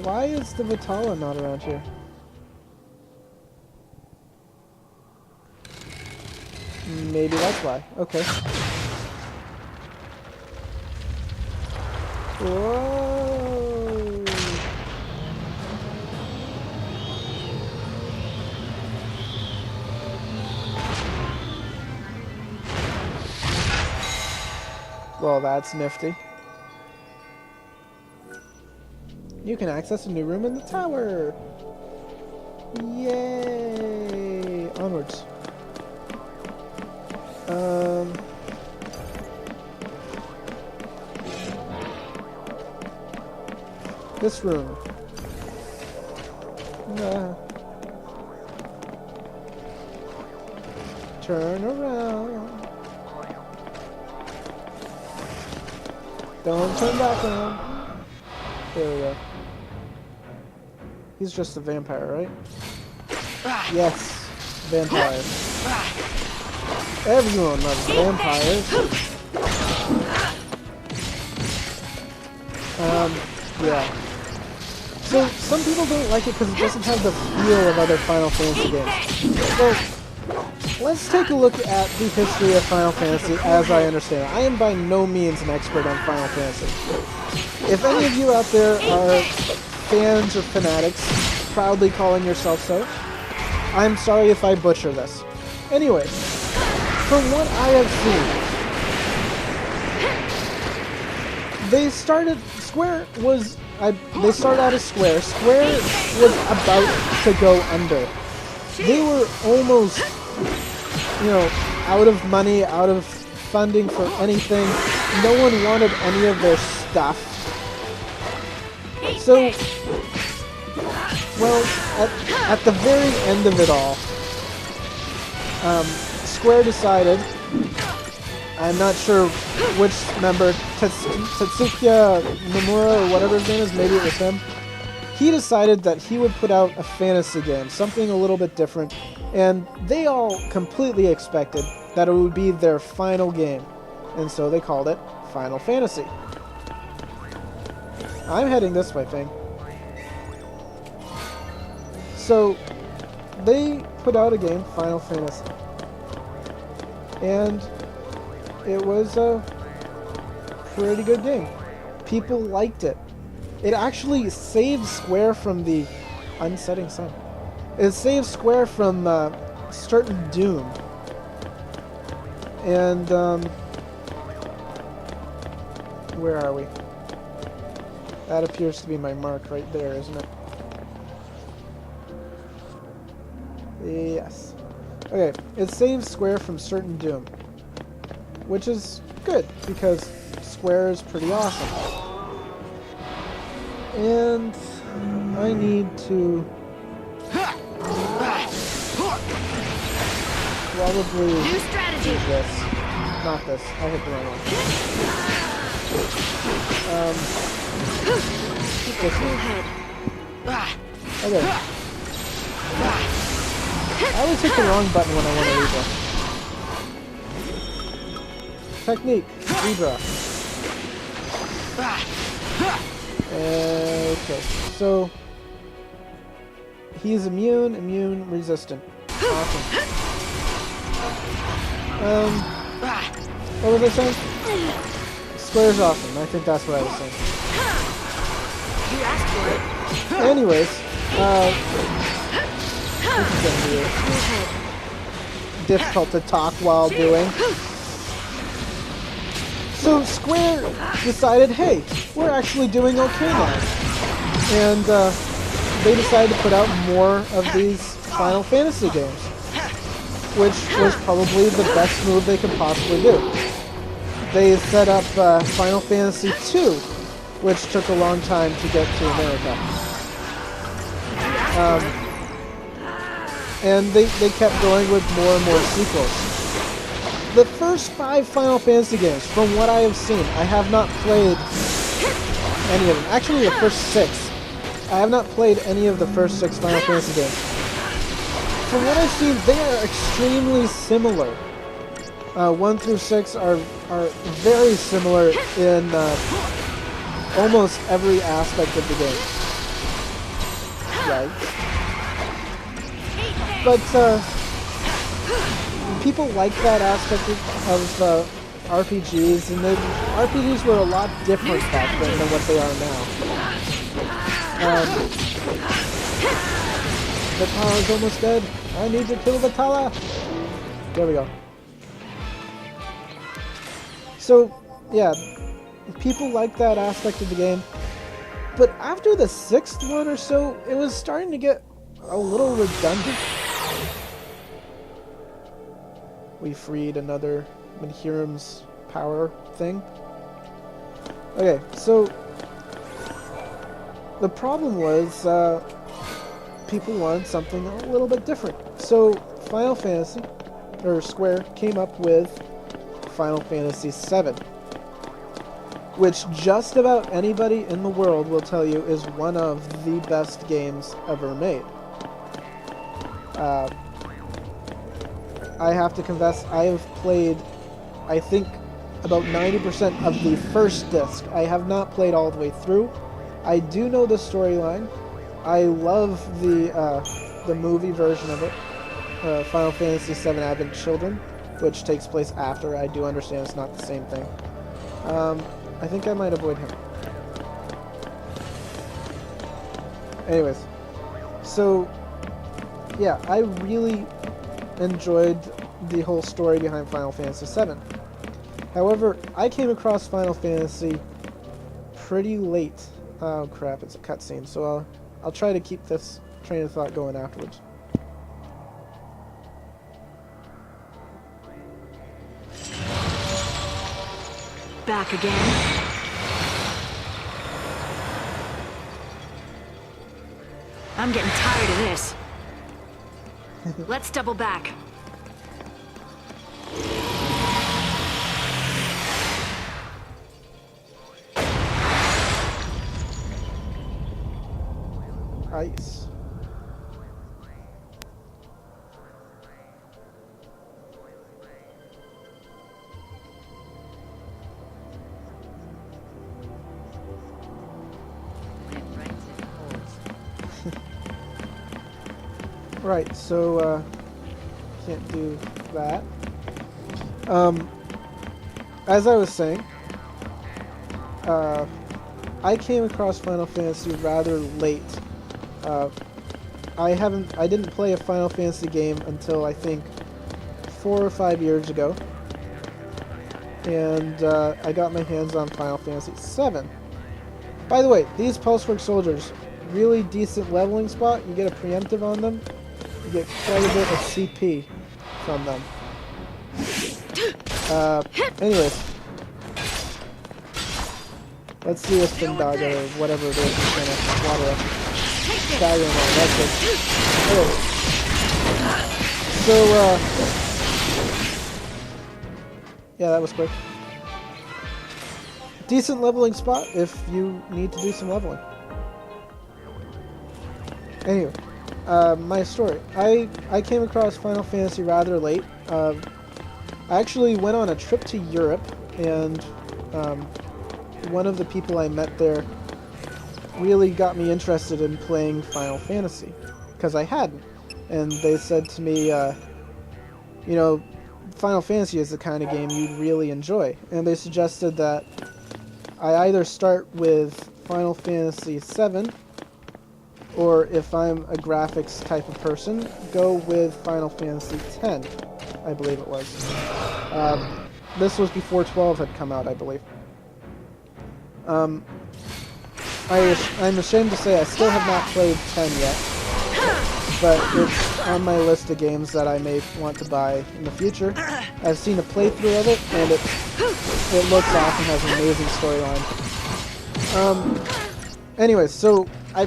Why is the Vitala not around here? Maybe that's why. Okay. Whoa! Well, that's nifty. You can access a new room in the tower! Yay! Onwards. This room. Turn around. Don't turn back around. There we go. He's just a vampire, right? Yes, vampires. Everyone loves vampires. Yeah. So, some people don't like it because it doesn't have the feel of other Final Fantasy games. Well, let's take a look at the history of Final Fantasy as I understand it. I am by no means an expert on Final Fantasy. If any of you out there are fans or fanatics, proudly calling yourself so, I'm sorry if I butcher this. Anyway, from what I have seen, they started out as Square. Square was about to go under. They were almost, out of money, out of funding for anything. No one wanted any of their stuff. So, well, at the very end of it all, Square decided, I'm not sure which member, Tetsuya Nomura or whatever his name is, maybe it was him, he decided that he would put out a fantasy game, something a little bit different, and they all completely expected that it would be their final game, and so they called it Final Fantasy. I'm heading this way, Fang. So, they put out a game, Final Fantasy, and it was a pretty good game. People liked it. It actually saved Square from the unsetting sun. It saved Square from certain doom. And, where are we? That appears to be my mark right there, isn't it? Yes. Okay, it saves Square from certain doom. Which is good, because Square is pretty awesome. And I need to probably use this. Not this. I hit the wrong one. Keep this one. Okay. I always hit the wrong button when I want to redraw. Technique. Redraw. Okay. So he's immune, resistant. Awesome. What was I saying? Square's awesome. I think that's what I was saying. You asked for it. Anyways, this is gonna be difficult to talk while doing. So Square decided, hey, we're actually doing okay now. And they decided to put out more of these Final Fantasy games, which was probably the best move they could possibly do. They set up Final Fantasy II, which took a long time to get to America. And they kept going with more and more sequels. The first 5 Final Fantasy games, from what I have seen, I have not played any of them. Actually, the first 6. I have not played any of the first 6 Final Fantasy games. From what I've seen, they are extremely similar. 1 through 6 are very similar in almost every aspect of the game. Right. But people like that aspect of RPGs, and the RPGs were a lot different back then than what they are now. Vitala's almost dead. I need to kill Vitala. There we go. So, yeah, people like that aspect of the game. But after the 6th one or so, it was starting to get a little redundant. We freed another Midhiram's power thing. Okay, so the problem was people wanted something a little bit different. So Final Fantasy, or Square, came up with Final Fantasy VII, which just about anybody in the world will tell you is one of the best games ever made. I have to confess, I have played, I think, about 90% of the first disc. I have not played all the way through. I do know the storyline. I love the movie version of it, Final Fantasy VII Advent Children, which takes place after. I do understand it's not the same thing. I think I might avoid him. Anyways, so yeah, I really enjoyed the whole story behind Final Fantasy VII. However, I came across Final Fantasy pretty late. Oh crap, it's a cutscene, so I'll try to keep this train of thought going afterwards. Back again. I'm getting tired of this. Let's double back. Ice. Right, so can't do that. As I was saying, I came across Final Fantasy rather late. I didn't play a Final Fantasy game until I think 4 or 5 years ago, and I got my hands on Final Fantasy VII. By the way, these Pulsework soldiers, really decent leveling spot. You get a preemptive on them. You get quite a bit of CP from them. Anyways, let's see if Findaga or whatever it is is gonna water up. Dagger, that's it. Oh. So, yeah, that was quick. Decent leveling spot if you need to do some leveling. Anyway, my story. I came across Final Fantasy rather late. I actually went on a trip to Europe, and one of the people I met there really got me interested in playing Final Fantasy, because I hadn't. And they said to me, you know, Final Fantasy is the kind of game you'd really enjoy. And they suggested that I either start with Final Fantasy VII, or if I'm a graphics type of person, go with Final Fantasy X, I believe it was. This was before 12 had come out, I believe. I'm ashamed to say I still have not played 10 yet, but it's on my list of games that I may want to buy in the future. I've seen a playthrough of it, and it looks awesome, has an amazing storyline. Anyways, so a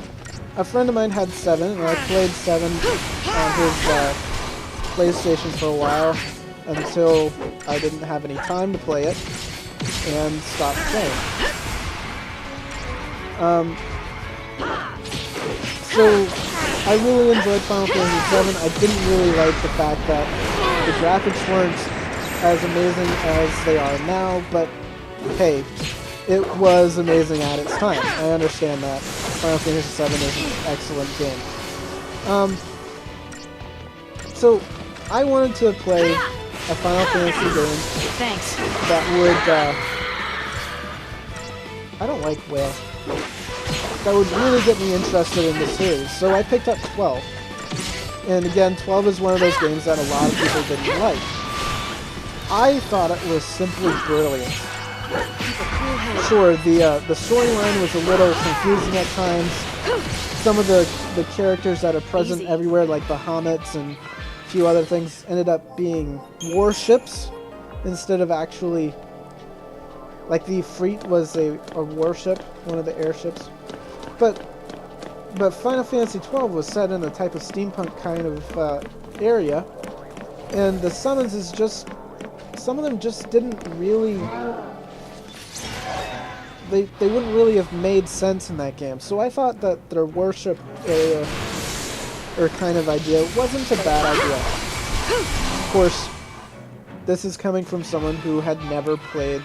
friend of mine had 7, and I played 7 on his PlayStation for a while until I didn't have any time to play it and stopped playing. So I really enjoyed Final Fantasy VII. I didn't really like the fact that the graphics weren't as amazing as they are now, but hey, it was amazing at its time. I understand that. Final Fantasy VII is an excellent game. So I wanted to play a Final Fantasy game Thanks. that would, I don't like whale. That would really get me interested in the series. So I picked up 12. And again, 12 is one of those games that a lot of people didn't like. I thought it was simply brilliant. Sure, the storyline was a little confusing at times. Some of the characters that are present everywhere, like Bahamut's and a few other things, ended up being warships instead of actually... Like the Freet was a warship, one of the airships. But Final Fantasy XII was set in a type of steampunk kind of area, and the summons is just... Some of them just didn't really... They wouldn't really have made sense in that game. So I thought that their worship area, or kind of idea, wasn't a bad idea. Of course, this is coming from someone who had never played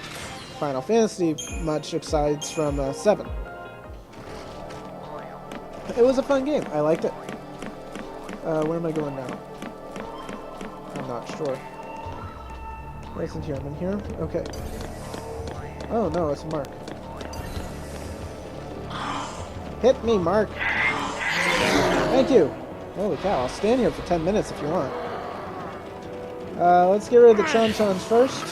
Final Fantasy much aside from 7. It was a fun game. I liked it. Where am I going now? I'm not sure. Isn't here? I'm in here? Okay. Oh no, it's Mark. Hit me, Mark! Thank you! Holy cow, I'll stand here for 10 minutes if you want. Let's get rid of the Chon-Chons first.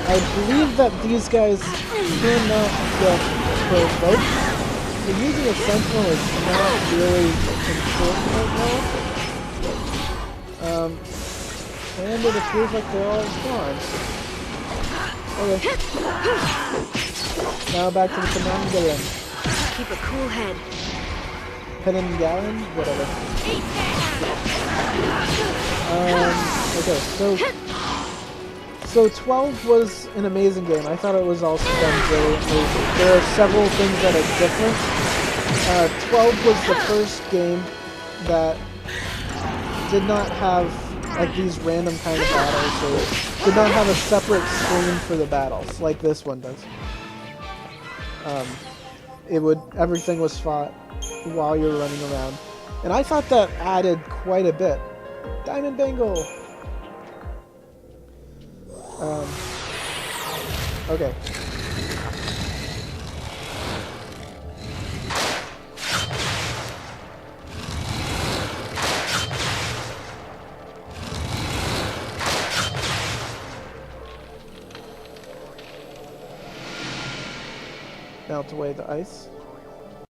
I believe that these guys cannot get provoked. So using a Sentinel is not really important right now. And it appears like they're all gone. Okay. Now back to the Penanggalan. Keep a cool head. Penanggalan? Whatever. Okay, so 12 was an amazing game. I thought it was also done brilliantly. There are several things that are different. 12 was the first game that did not have like these random kind of battles, or did not have a separate screen for the battles like this one does. Everything was fought while you're running around, and I thought that added quite a bit. Diamond Bangle. Okay. Melt away the ice.